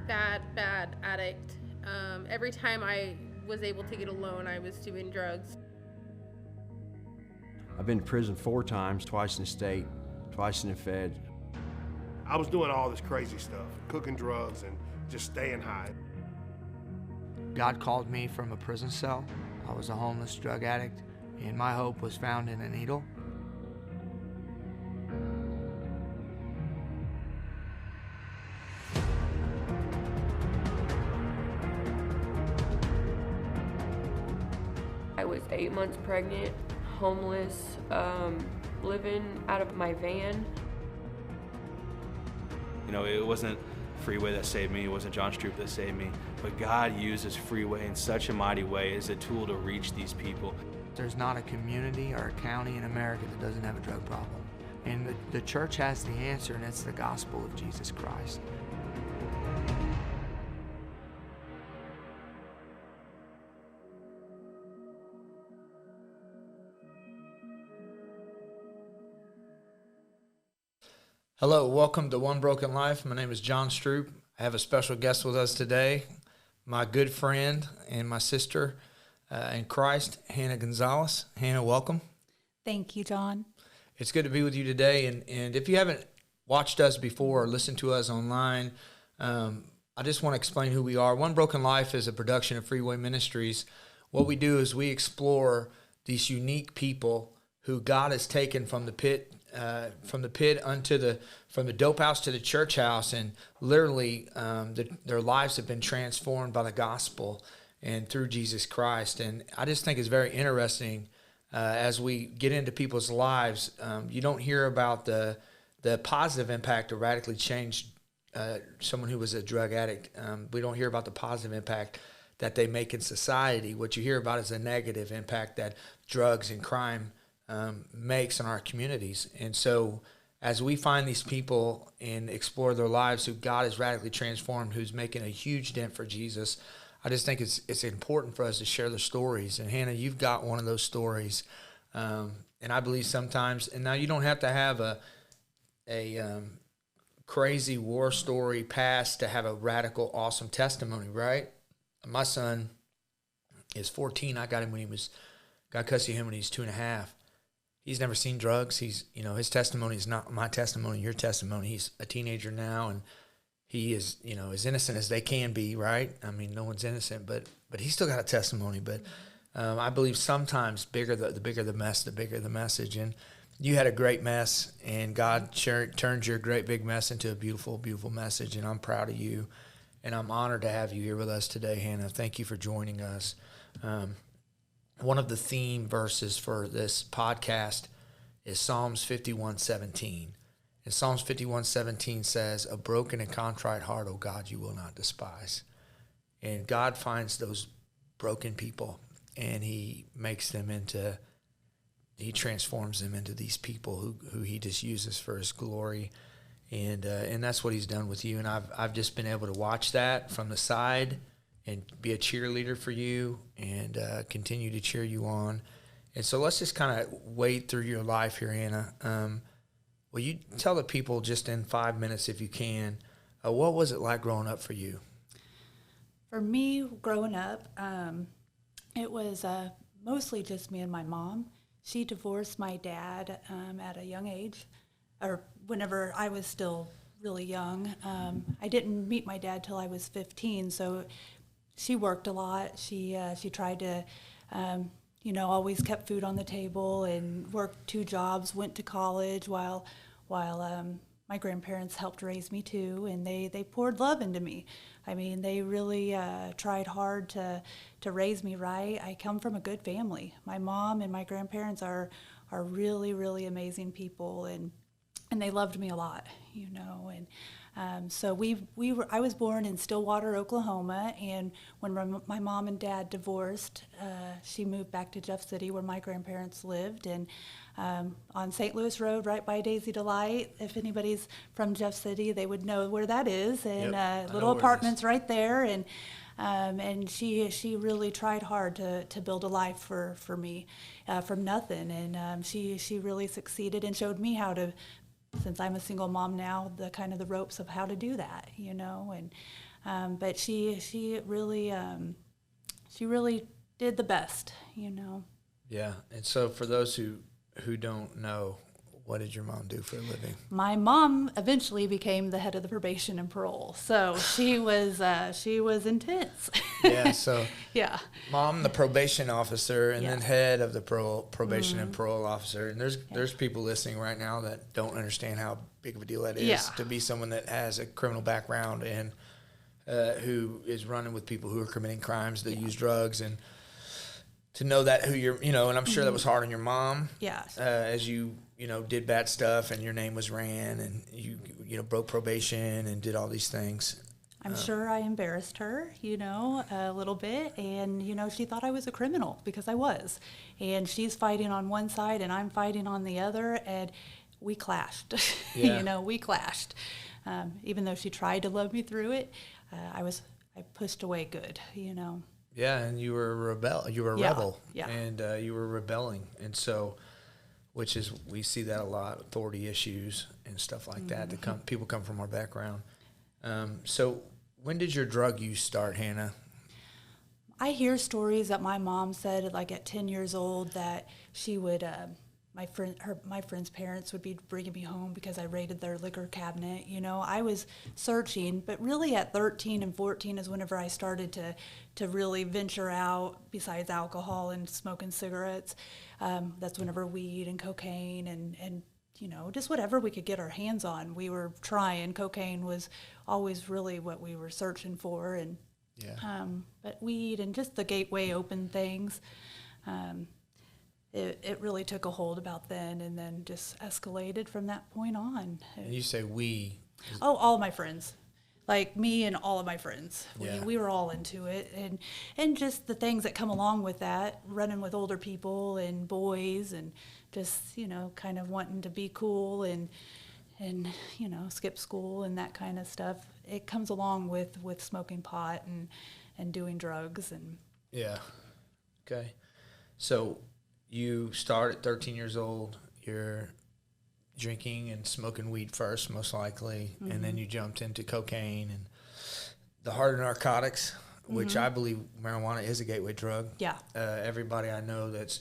bad addict. Every time I was able to get a loan, I was doing drugs. I've been to prison 4 times, twice in the state, twice in the fed. I was doing all this crazy stuff, cooking drugs and just staying high. God called me from a prison cell. I was a homeless drug addict, and my hope was found in a needle. I was 8 months pregnant, homeless, living out of my van. You know, it wasn't Freeway that saved me, it wasn't John Stroup that saved me, but God uses Freeway in such a mighty way as a tool to reach these people. There's not a community or a county in America that doesn't have a drug problem. And the church has the answer, and it's the gospel of Jesus Christ. Hello, welcome to One Broken Life. My name is John Stroup. I have a special guest with us today, my good friend and my sister in Christ, Hannah Gonzalez. Hannah, welcome. Thank you, John. It's good to be with you today. And if you haven't watched us before or listened to us online, I just want to explain who we are. One Broken Life is a production of Freeway Ministries. What we do is we explore these unique people who God has taken from the pit from the dope house to the church house, and literally their lives have been transformed by the gospel and through Jesus Christ. And I just think it's very interesting as we get into people's lives. You don't hear about the positive impact to radically change someone who was a drug addict. We don't hear about the positive impact that they make in society. What you hear about is the negative impact that drugs and crime makes in our communities. And so as we find these people and explore their lives who God has radically transformed, who's making a huge dent for Jesus, I just think it's important for us to share their stories. And Hannah, you've got one of those stories. And I believe sometimes, and now you don't have to have a crazy war story past to have a radical, awesome testimony, right? My son is 14. I got custody of him when he was 2.5. He's never seen drugs. His testimony is not my testimony, your testimony. He's a teenager now, and he is, as innocent as they can be, right? I mean, no one's innocent, but he's still got a testimony. But I believe sometimes the bigger the mess, the bigger the message. And you had a great mess, and God turned your great big mess into a beautiful, beautiful message, and I'm proud of you, and I'm honored to have you here with us today, Hannah. Thank you for joining us. One of the theme verses for this podcast is Psalms 51:17. And Psalms 51:17 says, "A broken and contrite heart, O God, you will not despise." And God finds those broken people, and he transforms them into these people who he just uses for his glory. And that's what he's done with you. And I've just been able to watch that from the side and be a cheerleader for you and continue to cheer you on. And so let's just kind of wade through your life here, Hannah. Will you tell the people just in 5 minutes, if you can, what was it like growing up for you? For me, growing up, it was mostly just me and my mom. She divorced my dad at a young age, or whenever I was still really young. I didn't meet my dad till I was 15, so she worked a lot. She tried to, always kept food on the table and worked 2 jobs, went to college while my grandparents helped raise me too, and they poured love into me. I mean, they really tried hard to raise me right. I come from a good family. My mom and my grandparents are really, really amazing people, and they loved me a lot, and so I was born in Stillwater, Oklahoma, and when my mom and dad divorced, she moved back to Jeff City where my grandparents lived, and on St. Louis Road, right by Daisy Delight. If anybody's from Jeff City, they would know where that is, and little apartments right there, and she really tried hard to build a life for me from nothing, and she really succeeded and showed me how to, since I'm a single mom now, the ropes of how to do that, and But she really did the best, you know. Yeah. And so for those who don't know, what did your mom do for a living? My mom eventually became the head of the probation and parole, so she was intense. Yeah. So Yeah. mom, the probation officer, and then Yes. head of the probation and parole officer. And there's people listening right now that don't understand how big of a deal that is to be someone that has a criminal background and who is running with people who are committing crimes that use drugs, and to know that who you're, and I'm sure that was hard on your mom. Yes. As you did bad stuff and your name was ran and you broke probation and did all these things. I'm sure I embarrassed her, a little bit. And, she thought I was a criminal because I was. And she's fighting on one side and I'm fighting on the other. And we clashed. Yeah. We clashed. Even though she tried to love me through it, I pushed away good, Yeah, and you were a rebel. You were a rebel. Yeah. And you were rebelling. And so, we see that a lot, authority issues and stuff like that. People come from our background. So when did your drug use start, Hannah? I hear stories that my mom said, like at 10 years old, that she would, my friend's parents would be bringing me home because I raided their liquor cabinet. I was searching, but really at 13 and 14 is whenever I started to really venture out besides alcohol and smoking cigarettes. That's whenever weed and cocaine and just whatever we could get our hands on, we were trying. Cocaine was always really what we were searching for, and but weed and just the gateway open things. It really took a hold about then, and then just escalated from that point on. And you say we. Oh, all my friends. Like me and all of my friends. Yeah. We were all into it. And just the things that come along with that, running with older people and boys and just, kind of wanting to be cool and skip school and that kind of stuff. It comes along with smoking pot and doing drugs. And Yeah. Okay. So you start at 13 years old. You're drinking and smoking weed first, most likely, and then you jumped into cocaine and the harder narcotics, which I believe marijuana is a gateway drug. Yeah. Everybody I know that's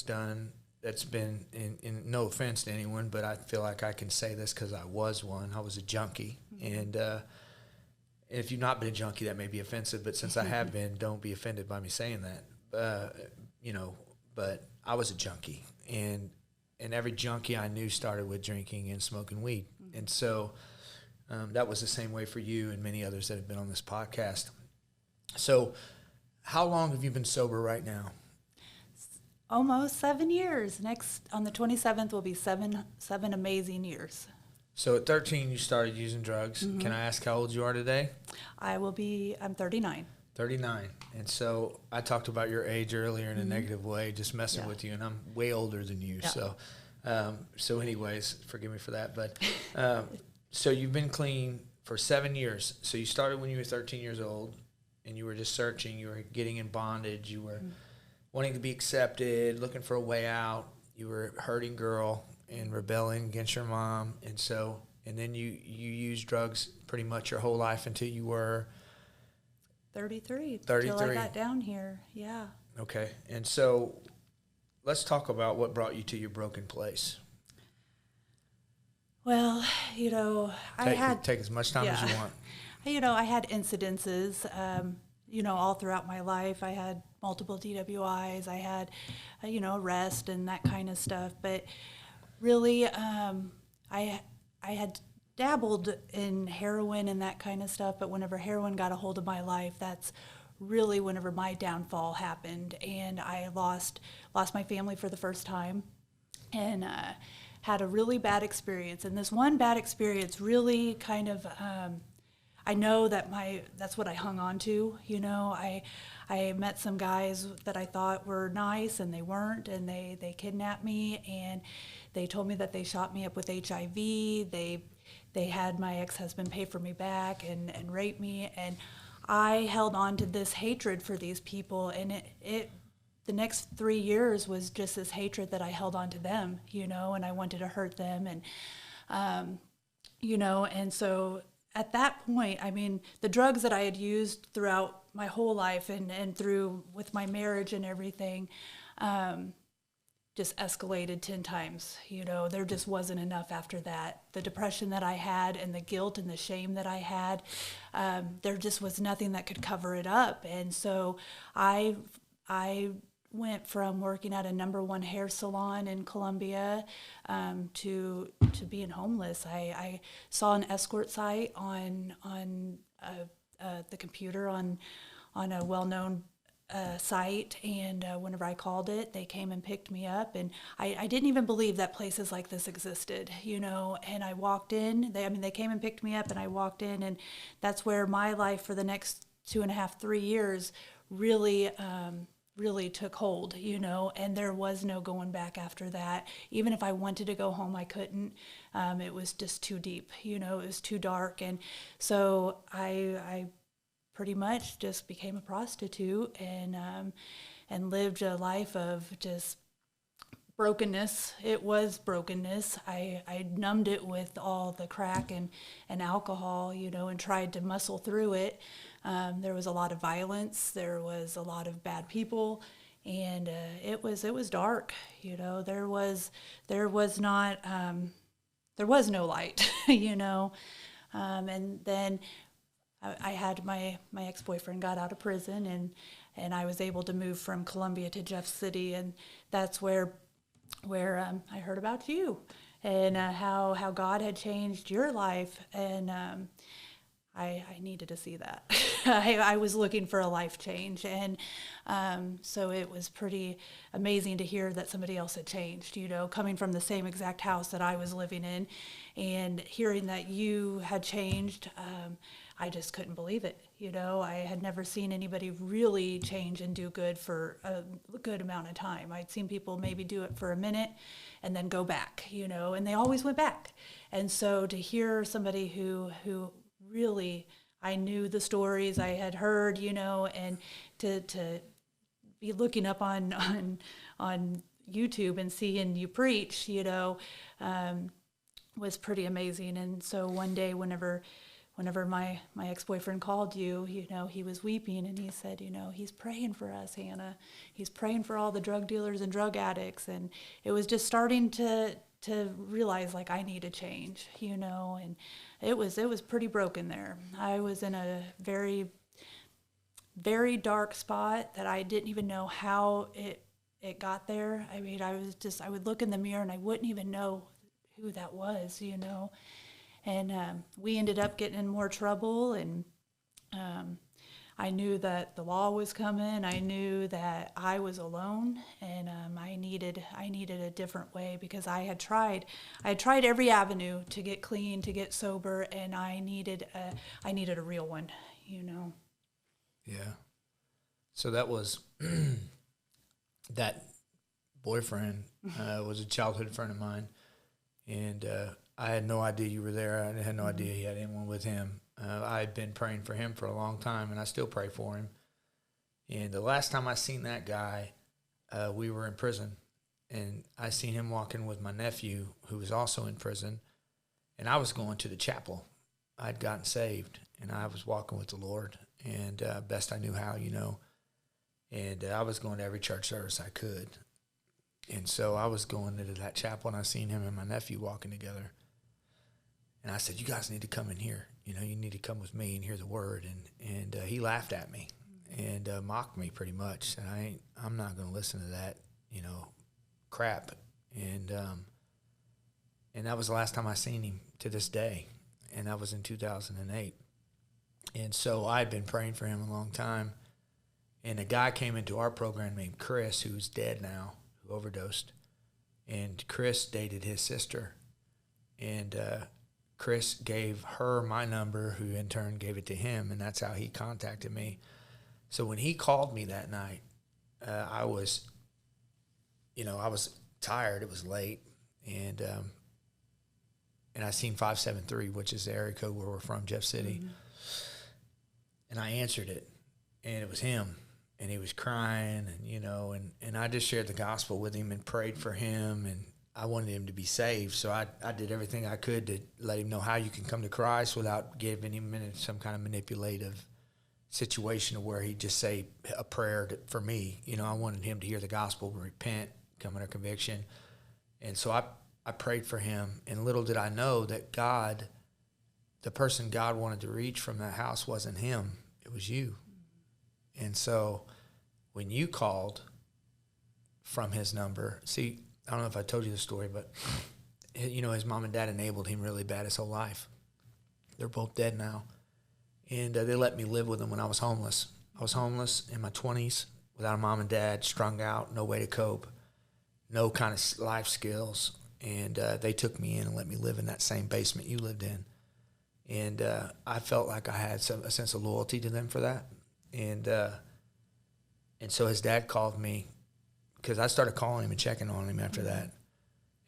been in no offense to anyone, but I feel like I can say this because I was one. I was a junkie, and if you've not been a junkie, that may be offensive. But since I have been, don't be offended by me saying that. But I was a junkie, and every junkie I knew started with drinking and smoking weed. And so that was the same way for you and many others that have been on this podcast. So how long have you been sober right now? almost 7 years. Next, on the 27th, will be seven amazing years. So at 13, you started using drugs. Mm-hmm. Can I ask how old you are today? I'm 39. 39. And so I talked about your age earlier in a negative way, just messing with you, and I'm way older than you. Yeah. So anyways, forgive me for that. But so you've been clean for 7 years. So you started when you were 13 years old, and you were just searching. You were getting in bondage. You were wanting to be accepted, looking for a way out. You were a hurting girl and rebelling against your mom. And then you used drugs pretty much your whole life until you were 33. 33. Till I got down here, yeah. Okay. And so let's talk about what brought you to your broken place. Well, Take as much time as you want. I had incidences, all throughout my life. I had multiple DWIs. I had, arrest and that kind of stuff. But really, I had dabbled in heroin and that kind of stuff. But whenever heroin got a hold of my life, that's really whenever my downfall happened. And I lost my family for the first time, and had a really bad experience. And this one bad experience really kind of, I know that's what I hung on to. I met some guys that I thought were nice, and they weren't, and they kidnapped me, and they told me that they shot me up with HIV. They had my ex-husband pay for me back and rape me, and I held on to this hatred for these people, and the next 3 years was just this hatred that I held on to them, and I wanted to hurt them, and and so at that point, I mean, the drugs that I had used throughout my whole life and through with my marriage and everything, just escalated 10 times. You know, there just wasn't enough after that. The depression that I had and the guilt and the shame that I had, there just was nothing that could cover it up. And so I went from working at a #1 hair salon in Columbia to being homeless. I saw an escort site on the computer on a well-known site, and whenever I called it, they came and picked me up, and I didn't even believe that places like this existed, you know. And I walked in. They came and picked me up, and I walked in, and that's where my life for the next 2.5, 3 years really took hold, you know, and there was no going back after that. Even if I wanted to go home, I couldn't. It was just too deep, you know, it was too dark. And so I pretty much just became a prostitute and lived a life of just brokenness. It was brokenness. I numbed it with all the crack and alcohol, you know, and tried to muscle through it. There was a lot of violence. There was a lot of bad people, and it was dark. You know, there was no light. You know, and then I had my ex-boyfriend got out of prison, and I was able to move from Columbia to Jeff City, and that's where I heard about you and how God had changed your life, and I needed to see that. I was looking for a life change, and so it was pretty amazing to hear that somebody else had changed, you know, coming from the same exact house that I was living in, and hearing that you had changed. I just couldn't believe it, you know. I had never seen anybody really change and do good for a good amount of time. I'd seen people maybe do it for a minute and then go back, you know, and they always went back. And so to hear somebody who really, I knew the stories I had heard, you know, and to be looking up on YouTube and seeing you preach, you know, was pretty amazing. And so one day, whenever my ex-boyfriend called you, you know, he was weeping, and he said, you know, he's praying for us, Hannah. He's praying for all the drug dealers and drug addicts. And it was just starting to realize, like, I need to change, you know. And it was pretty broken there. I was in a very, very dark spot that I didn't even know how it got there. I mean, I would look in the mirror and I wouldn't even know who that was, you know. And we ended up getting in more trouble, and I knew that the law was coming. I knew that I was alone, and I needed a different way, because I had tried every avenue to get clean, to get sober, and I needed a real one, you know. Yeah. So that was that boyfriend was a childhood friend of mine, and I had no idea you were there. I had no idea he had anyone with him. I had been praying for him for a long time, and I still pray for him. And the last time I seen that guy, we were in prison, and I seen him walking with my nephew, who was also in prison, and I was going to the chapel. I'd gotten saved, and I was walking with the Lord, and best I knew how, you know. And I was going to every church service I could. And so I was going into that chapel, and I seen him and my nephew walking together. And I said, you guys need to come in here. You know, you need to come with me and hear the word. And he laughed at me and mocked me pretty much. And I'm not going to listen to that, you know, crap. And that was the last time I seen him to this day. And that was in 2008. And so I had been praying for him a long time. And a guy came into our program named Chris, who's dead now, who overdosed. And Chris dated his sister. And Chris gave her my number, who in turn gave it to him, and that's how he contacted me. So when he called me that night, I was tired. It was late, and I seen 573, which is the area code where we're from, Jeff City. Mm-hmm. And I answered it, and it was him, and he was crying, and you know, and I just shared the gospel with him and prayed for him, I wanted him to be saved. So I did everything I could to let him know how you can come to Christ without giving him some kind of manipulative situation where he'd just say a prayer for me. You know, I wanted him to hear the gospel, repent, come under conviction. And so I prayed for him, and little did I know that God, the person God wanted to reach from that house wasn't him, it was you. And so when you called from his number, see, I don't know if I told you the story, but you know, his mom and dad enabled him really bad his whole life. They're both dead now. And they let me live with them when I was homeless. I was homeless in my 20s without a mom and dad, strung out, no way to cope, no kind of life skills. And they took me in and let me live in that same basement you lived in. And I felt like I had a sense of loyalty to them for that. And so his dad called me, because I started calling him and checking on him after that.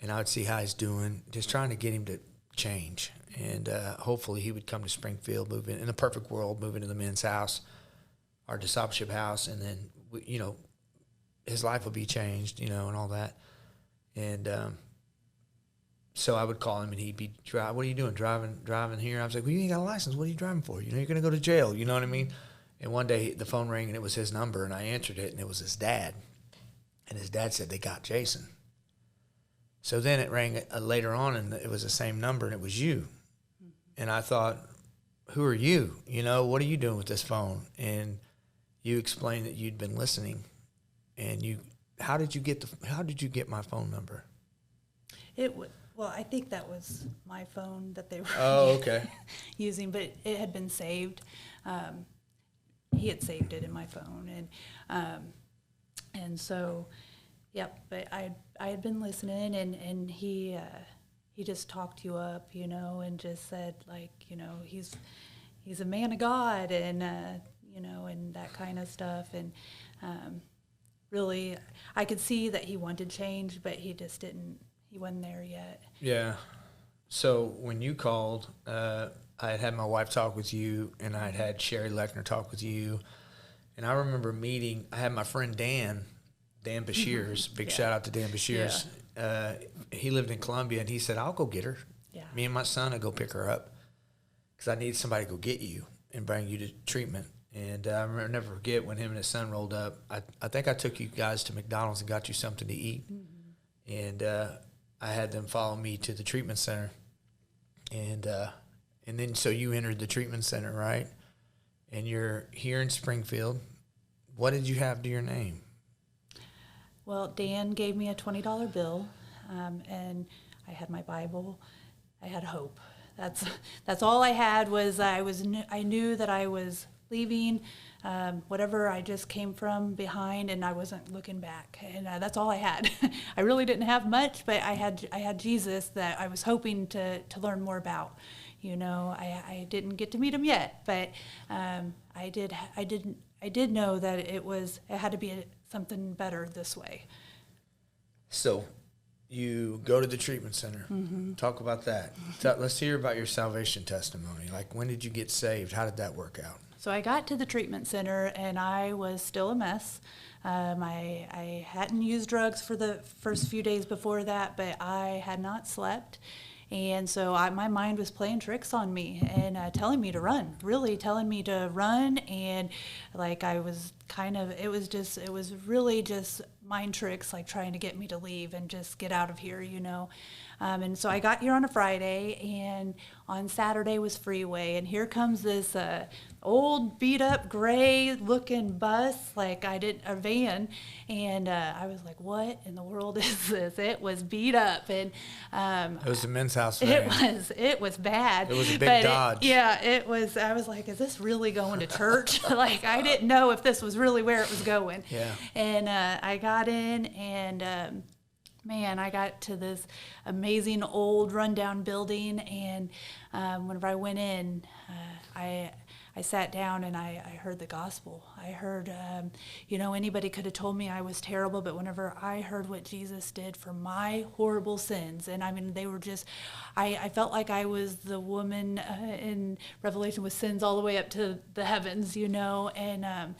And I would see how he's doing, just trying to get him to change. And hopefully he would come to Springfield, move in a perfect world, move into the men's house, our discipleship house, and then, you know, his life would be changed, you know, and all that. And so I would call him, and he'd be, what are you doing, driving here? I was like, well, you ain't got a license. What are you driving for? You know, you're going to go to jail. You know what I mean? And one day the phone rang, and it was his number, and I answered it, and it was his dad. And his dad said, they got Jason. So then it rang later on, and it was the same number, and it was you. And I thought, who are you? You know, what are you doing with this phone? And you explained that you'd been listening. And how did you get my phone number? Well, I think that was my phone that they were okay. using, but it had been saved. He had saved it in my phone, and so, yep. But I had been listening, and he just talked you up, you know, and just said, like, you know, he's a man of God, and you know, and that kind of stuff, and really, I could see that he wanted change, but he just didn't. He wasn't there yet. Yeah. So when you called, I had my wife talk with you, and I had Sherry Lechner talk with you. And I remember I had my friend Dan Bashirs, big shout out to Dan Bashirs. Yeah. He lived in Columbia, and he said, I'll go get her. Yeah. Me and my son will go pick her up because I need somebody to go get you and bring you to treatment. And I'll never forget when him and his son rolled up. I think I took you guys to McDonald's and got you something to eat. Mm-hmm. And I had them follow me to the treatment center. And then so you entered the treatment center, right? And you're here in Springfield. What did you have to your name? Well, Dan gave me a $20 bill, and I had my Bible. I had hope. That's all I had. I knew that I was leaving whatever I just came from behind, and I wasn't looking back. And that's all I had. I really didn't have much, but I had Jesus that I was hoping to learn more about. You know, I didn't get to meet him yet, but I did know that it had to be something better this way. So you go to the treatment center. Mm-hmm. Talk about that. Let's hear about your salvation testimony. Like, when did you get saved? How did that work out? So I got to the treatment center, and I was still a mess. I hadn't used drugs for the first few days before that, but I had not slept. And so my mind was playing tricks on me and telling me to run, really telling me to run. And like it was really just mind tricks, like trying to get me to leave and just get out of here, you know. And so I got here on a Friday, and on Saturday was Freeway. And here comes this old beat-up gray-looking bus, a van. And I was like, what in the world is this? It was beat up. And it was a men's house van. It was bad. It was a big Dodge. It was. I was like, is this really going to church? Like, I didn't know if this was really where it was going. Yeah. And I got in, and man, I got to this amazing old rundown building, and whenever I went in, I sat down and I heard the gospel. I heard, anybody could have told me I was terrible, but whenever I heard what Jesus did for my horrible sins, and I mean, they were just, I felt like I was the woman in Revelation with sins all the way up to the heavens, you know, and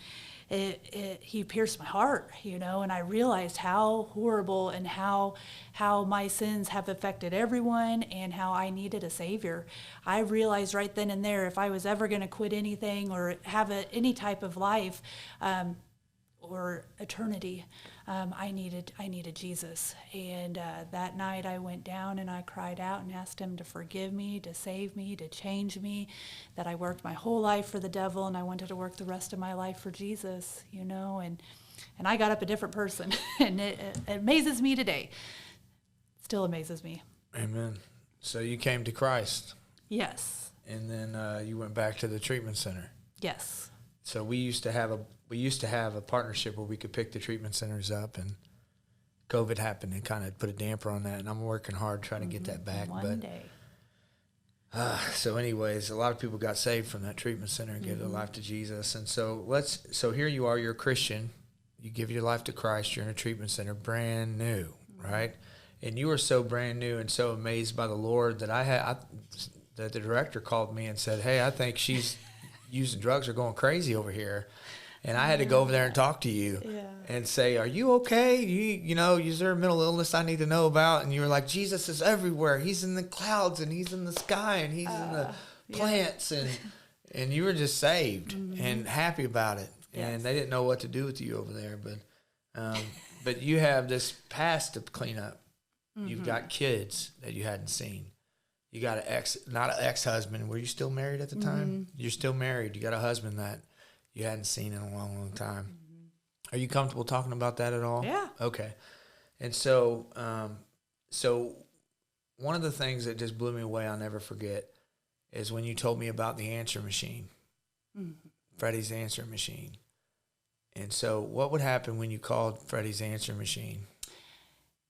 he pierced my heart, and I realized how horrible and how my sins have affected everyone and how I needed a Savior. I realized right then and there, if I was ever going to quit anything or have any type of life, or eternity, I needed Jesus. And that night I went down and I cried out and asked him to forgive me, to save me, to change me, that I worked my whole life for the devil and I wanted to work the rest of my life for Jesus, and I got up a different person. And it amazes me today. Still amazes me. Amen. So you came to Christ. Yes. And then you went back to the treatment center. Yes. So we used to have a partnership where we could pick the treatment centers up, and COVID happened and kind of put a damper on that. And I'm working hard trying to get that back. One day. So anyways, a lot of people got saved from that treatment center and gave their life to Jesus. And so here you are, you're a Christian. You give your life to Christ. You're in a treatment center, brand new, right? And you were so brand new and so amazed by the Lord that that the director called me and said, "Hey, I think she's using drugs or going crazy over here." And I had to go over there and talk to you and say, "Are you okay? Is there a mental illness I need to know about?" And you were like, "Jesus is everywhere. He's in the clouds and he's in the sky and he's in the plants." And you were just saved and happy about it. Yes. And they didn't know what to do with you over there. But you have this past to clean up. You've got kids that you hadn't seen. You got not an ex-husband. Were you still married at the time? You're still married. You got a husband that you hadn't seen in a long, long time. Are you comfortable talking about that at all? Yeah. Okay. And so one of the things that just blew me away, I'll never forget, is when you told me about the answer machine, Freddie's answer machine. And so what would happen when you called Freddie's answer machine?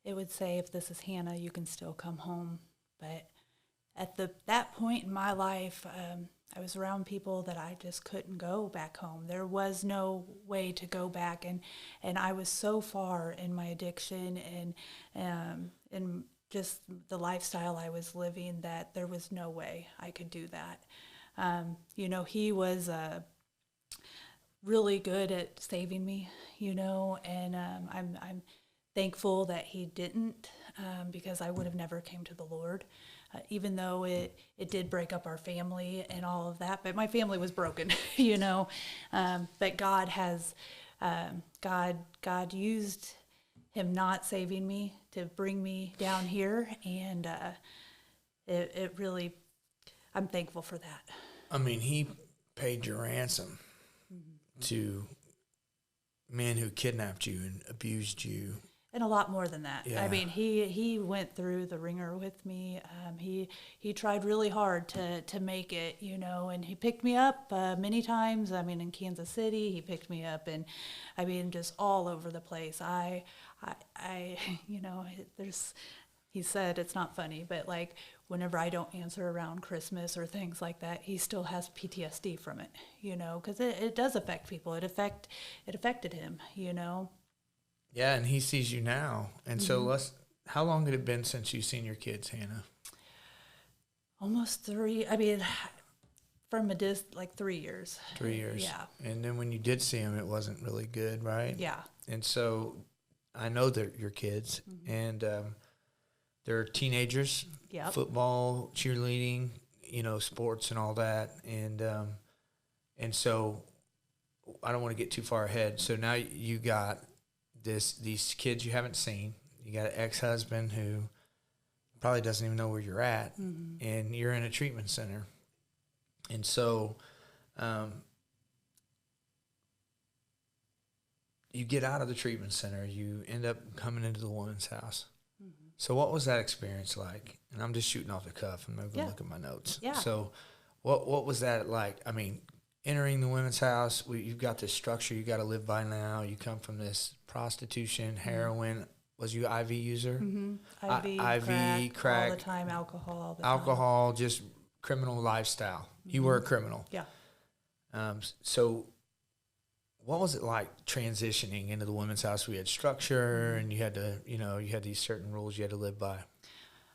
It would say, "If this is Hannah, you can still come home." But at that point in my life, I was around people that I just couldn't go back home. There was no way to go back, and I was so far in my addiction and in just the lifestyle I was living that there was no way I could do that. He was really good at saving me, and I'm thankful that he didn't, because I would have never came to the Lord. Even though it did break up our family and all of that, but my family was broken, but God has, God used him not saving me to bring me down here, and it really, I'm thankful for that. I mean, he paid your ransom to men who kidnapped you and abused you. And a lot more than that. Yeah. I mean, he went through the ringer with me. He tried really hard to make it, and he picked me up many times. I mean, in Kansas City, he picked me up, and I mean, just all over the place. He said it's not funny, but like whenever I don't answer around Christmas or things like that, he still has PTSD from it, because it does affect people. It affected him, Yeah, and he sees you now. And so how long had it been since you've seen your kids, Hannah? Almost 3. I mean, from like 3 years. 3 years. Yeah. And then when you did see them, it wasn't really good, right? Yeah. And so I know they're your kids, and they're teenagers. Yep. Football, cheerleading, sports and all that. And so I don't want to get too far ahead. So now you got these kids you haven't seen. You got an ex-husband who probably doesn't even know where you're at, and you're in a treatment center. And so you get out of the treatment center. You end up coming into the woman's house. So what was that experience like? And I'm just shooting off the cuff. I'm not going to look at my notes. Yeah. So what was that like? I mean, entering the women's house, you've got this structure you got to live by now. You come from this prostitution, heroin. Was you IV user? IV, crack, all the time, alcohol all the time. Alcohol, just criminal lifestyle. You were a criminal. Yeah. So what was it like transitioning into the women's house? We had structure, and you had to, you had these certain rules you had to live by.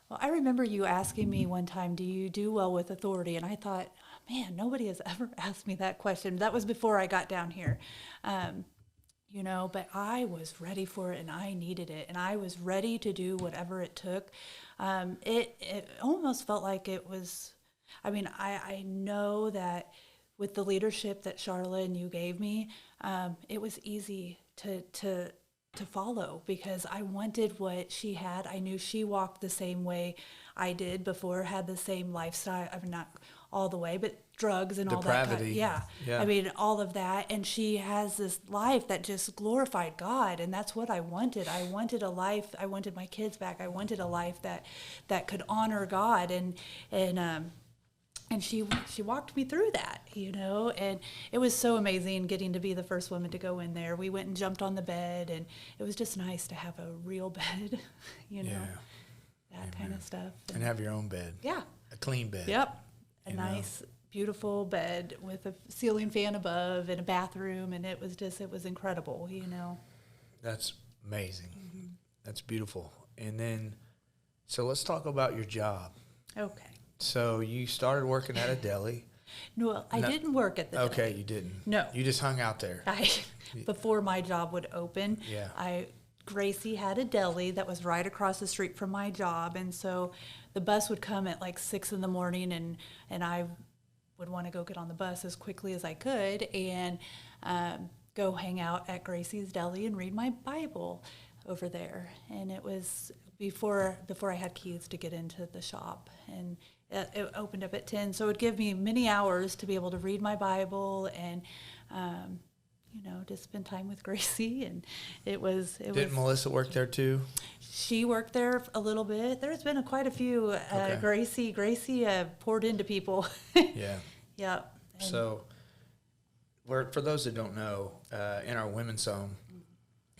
Well, I remember you asking me one time, do you do well with authority? And I thought, man, nobody has ever asked me that question. That was before I got down here. You know, but I was ready for it and I needed it and I was ready to do whatever it took. It almost felt like it was, I mean, I know that with the leadership that Charlotte and you gave me, it was easy to follow because I wanted what she had. I knew she walked the same way I did before, had the same lifestyle. I mean, not all the way, but drugs and all that. Depravity. Yeah. I mean, all of that. And she has this life that just glorified God. And that's what I wanted. I wanted a life. I wanted my kids back. I wanted a life that could honor God. And she walked me through that, you know, and it was so amazing getting to be the first woman to go in there. We went and jumped on the bed, and it was just nice to have a real bed, you know, that kind of stuff. And have your own bed. Yeah. A clean bed. Yep. A nice, beautiful bed with a ceiling fan above and a bathroom, and it was incredible, you know. That's amazing. Mm-hmm. That's beautiful. And then, so let's talk about your job. Okay. So you started working at a deli. No, I didn't work at the deli. Okay, you didn't. No. You just hung out there. Before my job would open, Gracie had a deli that was right across the street from my job, and so the bus would come at like 6 in the morning, and I would want to go get on the bus as quickly as I could and go hang out at Gracie's deli and read my Bible over there. And it was before I had keys to get into the shop, and it opened up at 10, so it would give me many hours to be able to read my Bible and you know, just spend time with Gracie. And Didn't Melissa work there too? She worked there a little bit. There's been quite a few. Gracie poured into people. Yeah. Yeah. So, for those that don't know, in our women's home,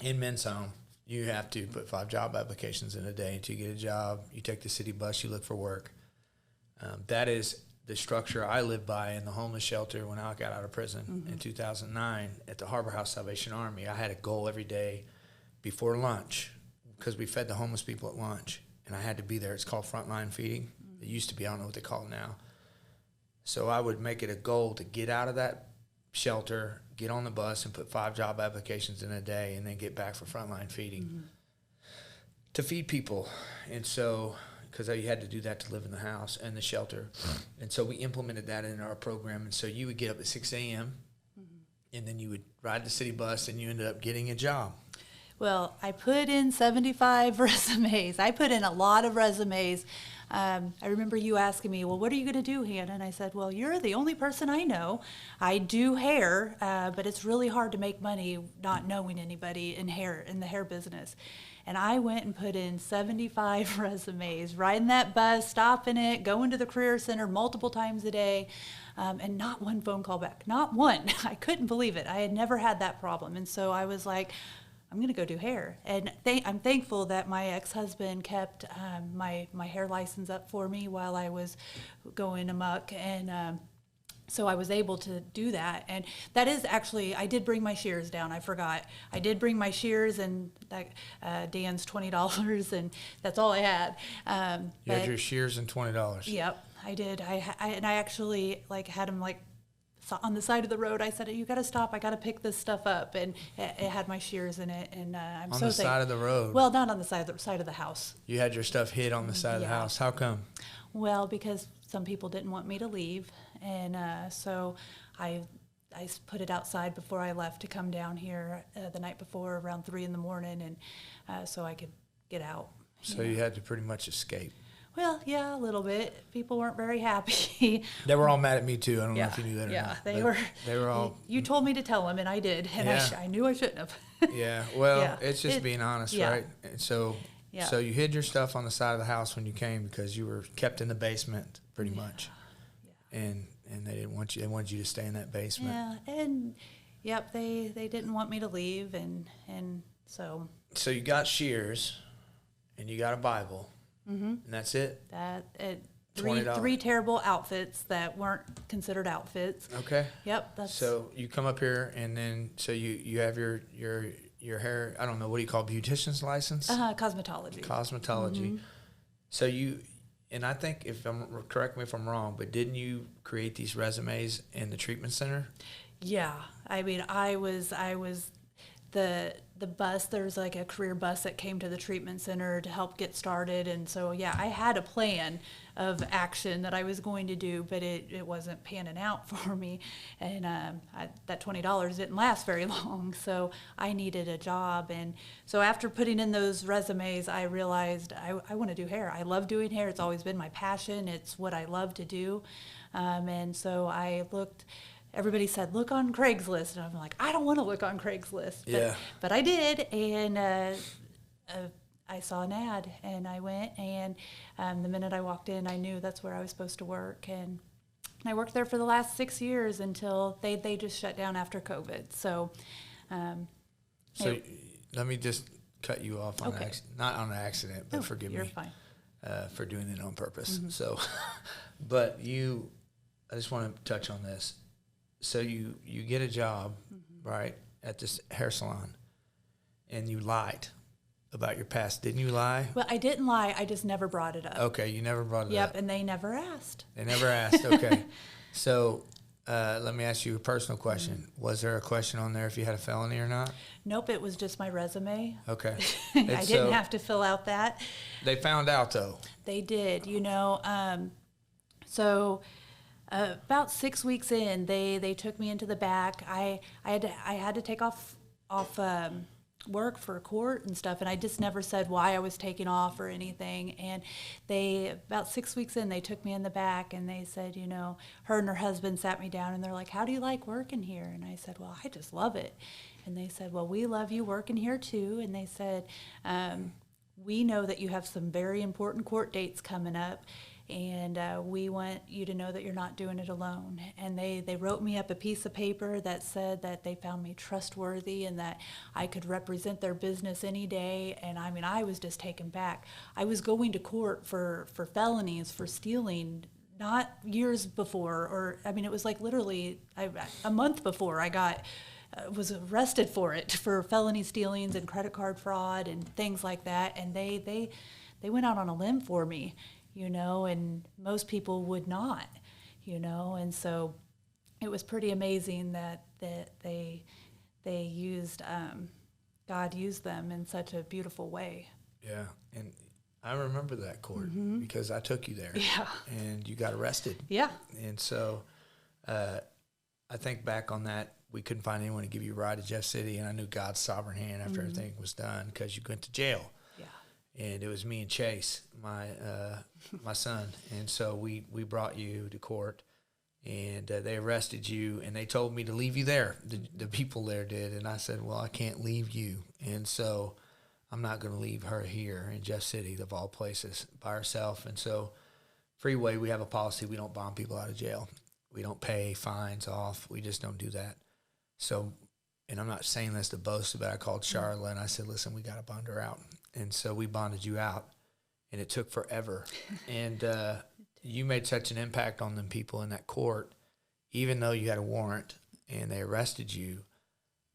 in men's home, you have to put 5 job applications in a day until you get a job. You take the city bus, you look for work. That is the structure I lived by in the homeless shelter when I got out of prison in 2009 at the Harbor House Salvation Army. I had a goal every day before lunch because we fed the homeless people at lunch, and I had to be there. It's called frontline feeding. It used to be. I don't know what they call it now. So I would make it a goal to get out of that shelter, get on the bus, and put 5 job applications in a day, and then get back for frontline feeding to feed people. And so, because you had to do that to live in the house and the shelter. And so we implemented that in our program. And so you would get up at 6 a.m., and then you would ride the city bus, and you ended up getting a job. Well, I put in 75 resumes. I put in a lot of resumes. I remember you asking me, well, what are you going to do, Hannah? And I said, well, you're the only person I know. I do hair, but it's really hard to make money not knowing anybody in the hair business. And I went and put in 75 resumes, riding that bus, stopping it, going to the career center multiple times a day, and not one phone call back. Not one. I couldn't believe it. I had never had that problem. And so I was like, I'm going to go do hair. And I'm thankful that my ex-husband kept my hair license up for me while I was going amok. And so I was able to do that. And that is actually, I did bring my shears down. I forgot. I did bring my shears and Dan's $20, and that's all I had. You had your shears and $20. Yep, I did. I actually had them on the side of the road. I said, you got to stop. I got to pick this stuff up. And it had my shears in it. And I'm on the side of the road? Well, not on the side of the house. You had your stuff hid on the side of the house. How come? Well, because some people didn't want me to leave. And so I put it outside before I left to come down here the night before around 3 in the morning, and so I could get out. So you had to pretty much escape. Well, yeah, a little bit. People weren't very happy. They were all mad at me too. I don't know if you knew that or not. Yeah, they were. They were all. You told me to tell them, and I did, and I knew I shouldn't have. Yeah. Well, it's just being honest, right? And so. Yeah. So you hid your stuff on the side of the house when you came because you were kept in the basement pretty much. Yeah. And they didn't want you. They wanted you to stay in that basement. Yeah. And they didn't want me to leave, and so. So you got shears, and you got a Bible, and that's it. Three terrible outfits that weren't considered outfits. Okay. Yep. So you come up here, and then so you have your hair. I don't know, what do you call it, beautician's license? Cosmetology. Cosmetology. So and I think correct me if I'm wrong, but didn't you create these resumes in the treatment center? Yeah, I mean, I was the bus. There's like a career bus that came to the treatment center to help get started, and so yeah, I had a plan of action that I was going to do, but it wasn't panning out for me, and that $20 didn't last very long, so I needed a job, and so after putting in those resumes, I realized I want to do hair. I love doing hair. It's always been my passion. It's what I love to do, and so I looked. Everybody said, look on Craigslist. And I'm like, I don't want to look on Craigslist. But I did. And I saw an ad and I went. And the minute I walked in, I knew that's where I was supposed to work. And I worked there for the last 6 years until they just shut down after COVID. So, let me just cut you off on not on accident, but forgive you're me fine. For doing it on purpose. So, but I just want to touch on this. So you get a job, right, at this hair salon, and you lied about your past. Didn't you lie? Well, I didn't lie. I just never brought it up. Okay, you never brought it up. Yep, and they never asked. They never asked, okay. So let me ask you a personal question. Was there a question on there if you had a felony or not? Nope, it was just my resume. Okay. I didn't have to fill out that. They found out, though. They did, so... about 6 weeks in, they took me into the back. I had to take off work for court and stuff, and I just never said why I was taking off or anything. And about 6 weeks in, they took me in the back and they said, her and her husband sat me down and they're like, how do you like working here? And I said, well, I just love it. And they said, well, we love you working here too. And they said, we know that you have some very important court dates coming up. And we want you to know that you're not doing it alone. And they wrote me up a piece of paper that said that they found me trustworthy and that I could represent their business any day. And I mean, I was just taken back. I was going to court for felonies, for stealing, not years before, it was like literally a month before I was arrested for it, for felony stealings and credit card fraud and things like that. And they went out on a limb for me. And most people would not, and so it was pretty amazing that they used, God used them in such a beautiful way. Yeah, and I remember that court because I took you there. Yeah. And you got arrested. Yeah. And so I think back on that, we couldn't find anyone to give you a ride to Jeff City, and I knew God's sovereign hand after everything was done because you went to jail. And it was me and Chase, my son, and so we brought you to court, and they arrested you, and they told me to leave you there. The people there did, and I said, well, I can't leave you, and so I'm not going to leave her here in Jeff City, of all places, by herself. And so Freeway, we have a policy: we don't bond people out of jail. We don't pay fines off. We just don't do that. So, and I'm not saying this to boast, but I called Charlotte and I said, listen, we got to bond her out. And so we bonded you out, and it took forever. And you made such an impact on them people in that court, even though you had a warrant and they arrested you,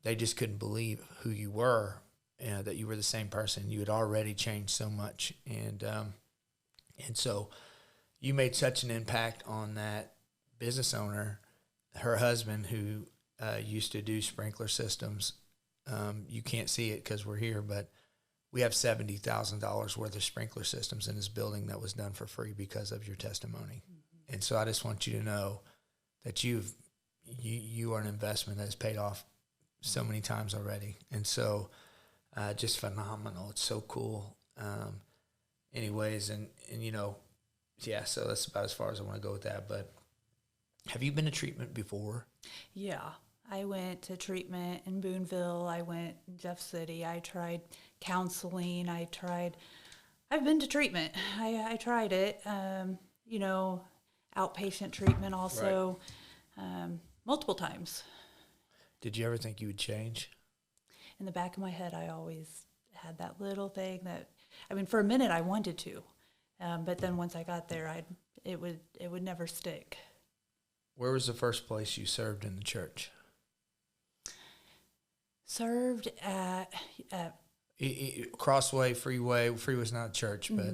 they just couldn't believe who you were, that you were the same person. You had already changed so much. And so you made such an impact on that business owner, her husband, who used to do sprinkler systems. You can't see it because we're here, but we have $70,000 worth of sprinkler systems in this building that was done for free because of your testimony. And so I just want you to know that you are an investment that has paid off so many times already. And so just phenomenal. It's so cool. Anyways, and so that's about as far as I want to go with that. But have you been to treatment before? Yeah. I went to treatment in Boonville. I went in Jeff City. I tried counseling. I've been to treatment. I tried it, outpatient treatment also, multiple times. Did you ever think you would change? In the back of my head, I always had that little thing that, for a minute I wanted to, but then once I got there, it would never stick. Where was the first place you served in the church? Served at Crossway, Freeway. Freeway's not a church, but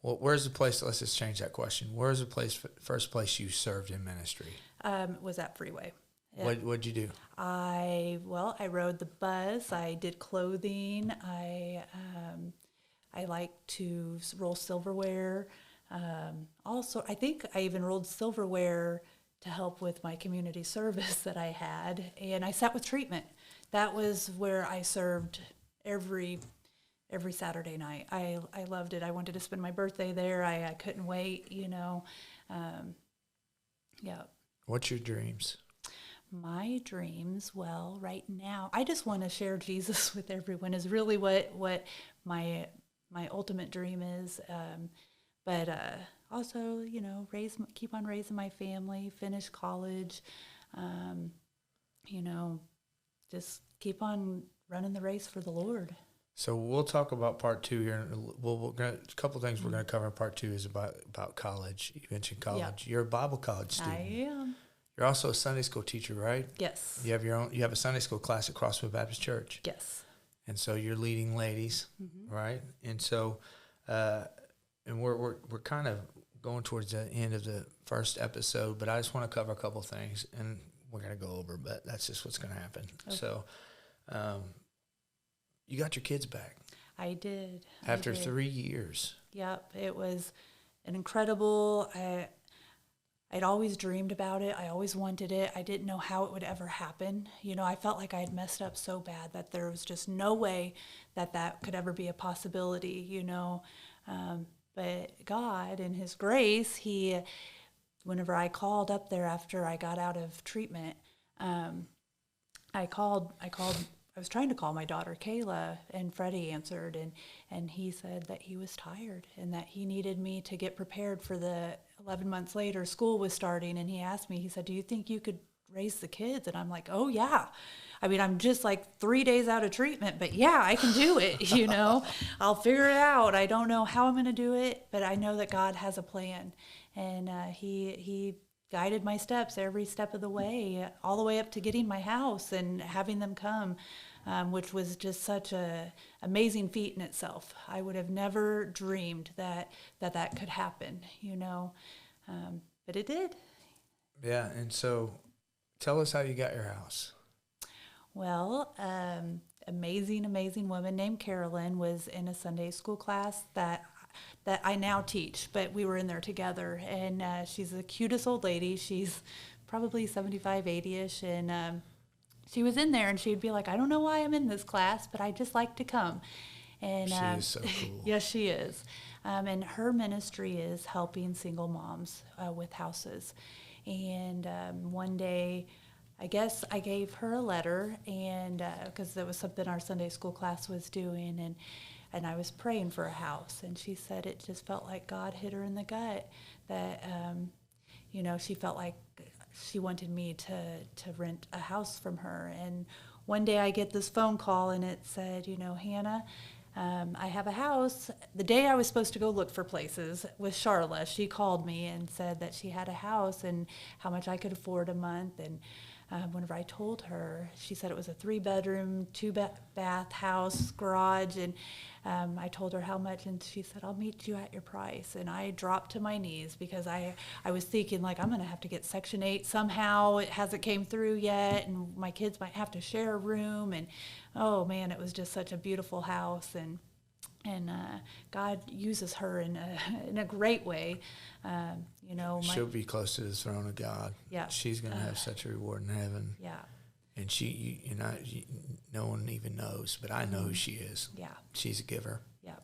Well, where's the place? Let's just change that question. Where's the first place you served in ministry? Was at Freeway. Yeah. What'd you do? I rode the bus. I did clothing. I like to roll silverware. Also, I think I even rolled silverware to help with my community service that I had. And I sat with treatment. That was where I served every Saturday night. I loved it. I wanted to spend my birthday there. I couldn't wait, Yeah. What's your dreams? My dreams, well, right now, I just want to share Jesus with everyone is really what my ultimate dream is. But also, keep on raising my family, finish college, just keep on running the race for the Lord. So we'll talk about part 2 here. A couple of things we're going to cover in part 2 is about college. You mentioned college. Yep. You're a Bible college student. I am. You're also a Sunday school teacher, right? Yes. You have a Sunday school class at Crosswood Baptist Church. Yes. And so you're leading ladies, right? And so, and we're kind of going towards the end of the first episode, but I just want to cover a couple of things, and we're going to go over, but that's just what's going to happen. Okay. So, you got your kids back. I did. After 3 years. Yep. It was an incredible, I'd always dreamed about it. I always wanted it. I didn't know how it would ever happen. I felt like I had messed up so bad that there was just no way that could ever be a possibility, But God, in His grace, whenever I called up there after I got out of treatment, I was trying to call my daughter Kayla, and Freddie answered, and he said that he was tired and that he needed me to get prepared for the 11 months later school was starting. And he asked me, he said, "Do you think you could raise the kids?" And I'm like, "Oh yeah. I mean, I'm just like 3 days out of treatment, but yeah, I can do it. I'll figure it out. I don't know how I'm going to do it, but I know that God has a plan." And he guided my steps every step of the way, all the way up to getting my house and having them come, which was just such a amazing feat in itself. I would have never dreamed that could happen, but it did. Yeah, and so tell us how you got your house. Well, amazing woman named Carolyn was in a Sunday school class that I now teach, but we were in there together, and she's the cutest old lady. She's probably 75, 80-ish, and she was in there, and she'd be like, "I don't know why I'm in this class, but I just like to come." And she is so cool. Yes, she is. And her ministry is helping single moms with houses. And one day, I guess I gave her a letter, and because there was something our Sunday school class was doing, and I was praying for a house, and she said it just felt like God hit her in the gut, that she felt like she wanted me to rent a house from her. And one day I get this phone call, and it said, "Hannah, I have a house." The day I was supposed to go look for places with Charla, she called me and said that she had a house and how much I could afford a month. And whenever I told her, she said it was a 3-bedroom, 2-bath house, garage, and I told her how much, and she said, "I'll meet you at your price." And I dropped to my knees because I was thinking, like, I'm going to have to get Section 8 somehow. It hasn't came through yet, and my kids might have to share a room. And, oh, man, it was just such a beautiful house. And God uses her in a great way. She'll be close to the throne of God. Yeah. She's going to have such a reward in heaven. Yeah. And no one even knows, but I know who she is. Yeah. She's a giver. Yeah.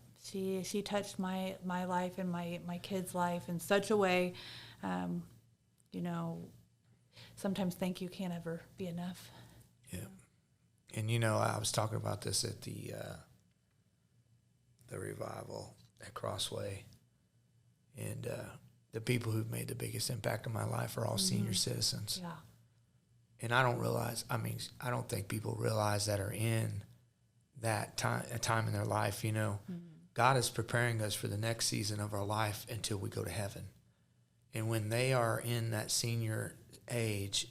She touched my life and my kids' life in such a way, sometimes thank you can't ever be enough. Yeah. And I was talking about this at the revival at Crossway, and the people who've made the biggest impact on my life are all senior citizens. Yeah. And I don't think people realize that are in that time in their life, God is preparing us for the next season of our life until we go to heaven. And when they are in that senior age,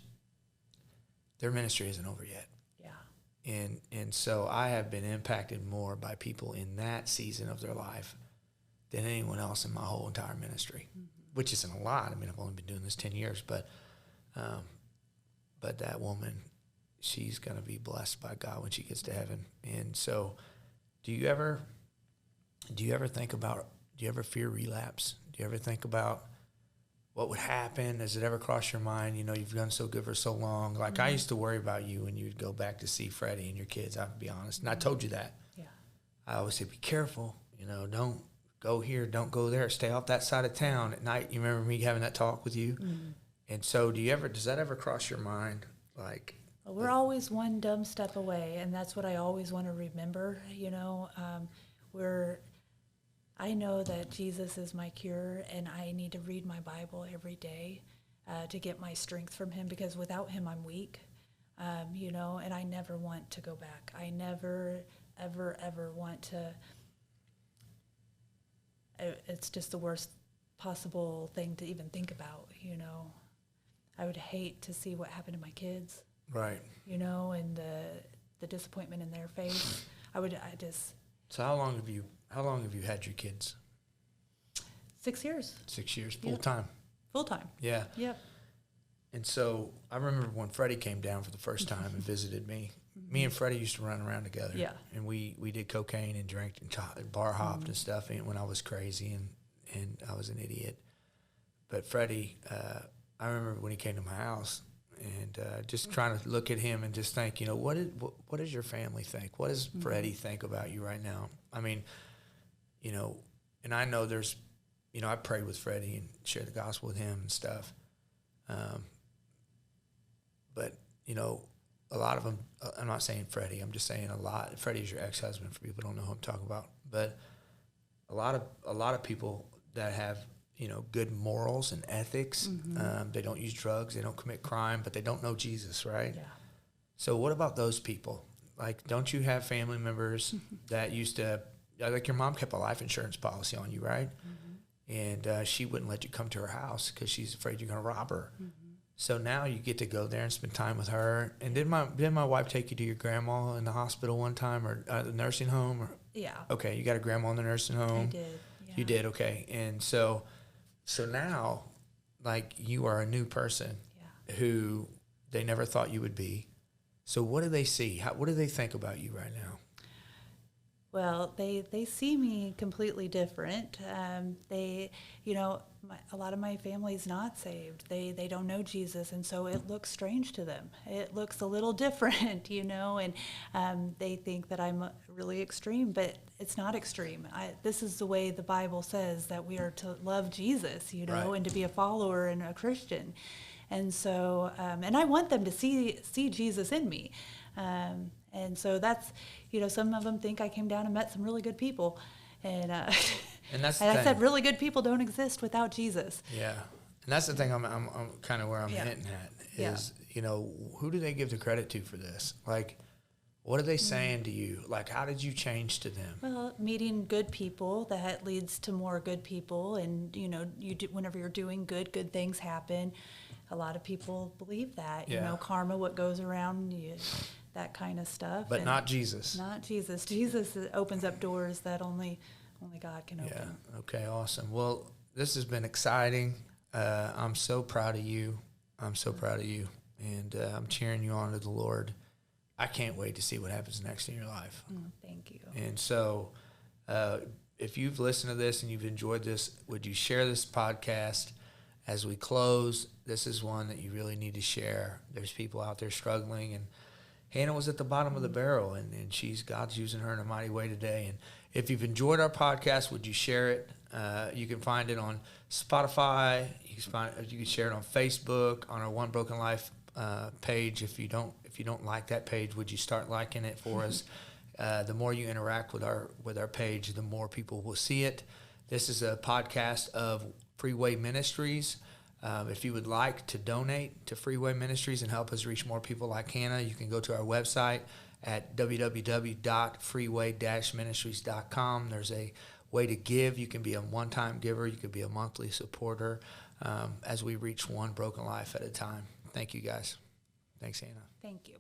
their ministry isn't over yet. And so I have been impacted more by people in that season of their life than anyone else in my whole entire ministry, which isn't a lot. I mean, I've only been doing this 10 years, but that woman, she's going to be blessed by God when she gets to heaven. And so do you ever think about, do you ever fear relapse? Do you ever think about what would happen? Does it ever cross your mind? You know, you've done so good for so long. Like I used to worry about you when you'd go back to see Freddie and your kids, I'll be honest. And I told you that. Yeah. I always say, be careful, you know, don't go here, don't go there, stay off that side of town at night. You remember me having that talk with you? And so does that ever cross your mind? Like, well, we're always one dumb step away, and that's what I always want to remember, you know. I know that Jesus is my cure, and I need to read my Bible every day to get my strength from him, because without him I'm weak, you know, and I never want to go back. I never, ever, ever want to. It's just the worst possible thing to even think about, you know. I would hate to see what happened to my kids. Right. You know, and the disappointment in their face. So how long have you had your kids? 6 years. 6 years, full time. Full time. Yeah. Yep. And so I remember when Freddie came down for the first time and visited me. Me and Freddie used to run around together. Yeah. And we did cocaine and drank and bar hopped and stuff when I was crazy and I was an idiot. But Freddie, I remember when he came to my house and just trying to look at him and just think, you know, what does your family think? What does Freddie think about you right now? I mean, you know, and I know there's, you know, I prayed with Freddie and shared the gospel with him and stuff. But, you know, a lot of them, I'm not saying Freddie, I'm just saying a lot. Freddie's your ex-husband, for people who don't know who I'm talking about. But a lot of people that have, you know, good morals and ethics, they don't use drugs, they don't commit crime, but they don't know Jesus, right? Yeah. So what about those people? Like, don't you have family members that used to, like your mom kept a life insurance policy on you, right? And she wouldn't let you come to her house because she's afraid you're going to rob her. So now you get to go there and spend time with her. And did my wife take you to your grandma in the hospital one time, or the nursing home? Or? Yeah. Okay, you got a grandma in the nursing home? I did. Yeah. You did, okay. And so now, like, you are a new person who they never thought you would be. So what do they see? What do they think about you right now? Well, they see me completely different. They, you know, a lot of my family's not saved. They don't know Jesus, and so it looks strange to them. It looks a little different, you know, and they think that I'm really extreme, but it's not extreme. This is the way the Bible says that we are to love Jesus, you know, and to be a follower and a Christian. And so, and I want them to see Jesus in me. And so that's, you know, some of them think I came down and met some really good people. And that's and I said really good people don't exist without Jesus. Yeah. And that's the thing I'm kind of where I'm hinting at is, you know, who do they give the credit to for this? Like, what are they saying to you? Like, how did you change to them? Well, meeting good people, that leads to more good people. And, you know, whenever you're doing good things happen. A lot of people believe that, you know, karma, what goes around you, that kind of stuff. But not Jesus. Not Jesus. Jesus opens up doors that only God can open. Yeah. Okay, awesome. Well, this has been exciting. I'm so proud of you. I'm so proud of you. And I'm cheering you on to the Lord. I can't wait to see what happens next in your life. Thank you. And so if you've listened to this and you've enjoyed this, would you share this podcast? As we close, this is one that you really need to share. There's people out there struggling, and Hannah was at the bottom of the barrel, and God's using her in a mighty way today. And if you've enjoyed our podcast, would you share it? You can find it on Spotify. You can share it on Facebook, on our One Broken Life page. If you don't like that page, would you start liking it for us? The more you interact with our page, the more people will see it. This is a podcast of Freeway Ministries. If you would like to donate to Freeway Ministries and help us reach more people like Hannah, you can go to our website at www.freeway-ministries.com. There's a way to give. You can be a one-time giver. You could be a monthly supporter as we reach one broken life at a time. Thank you, guys. Thanks, Hannah. Thank you.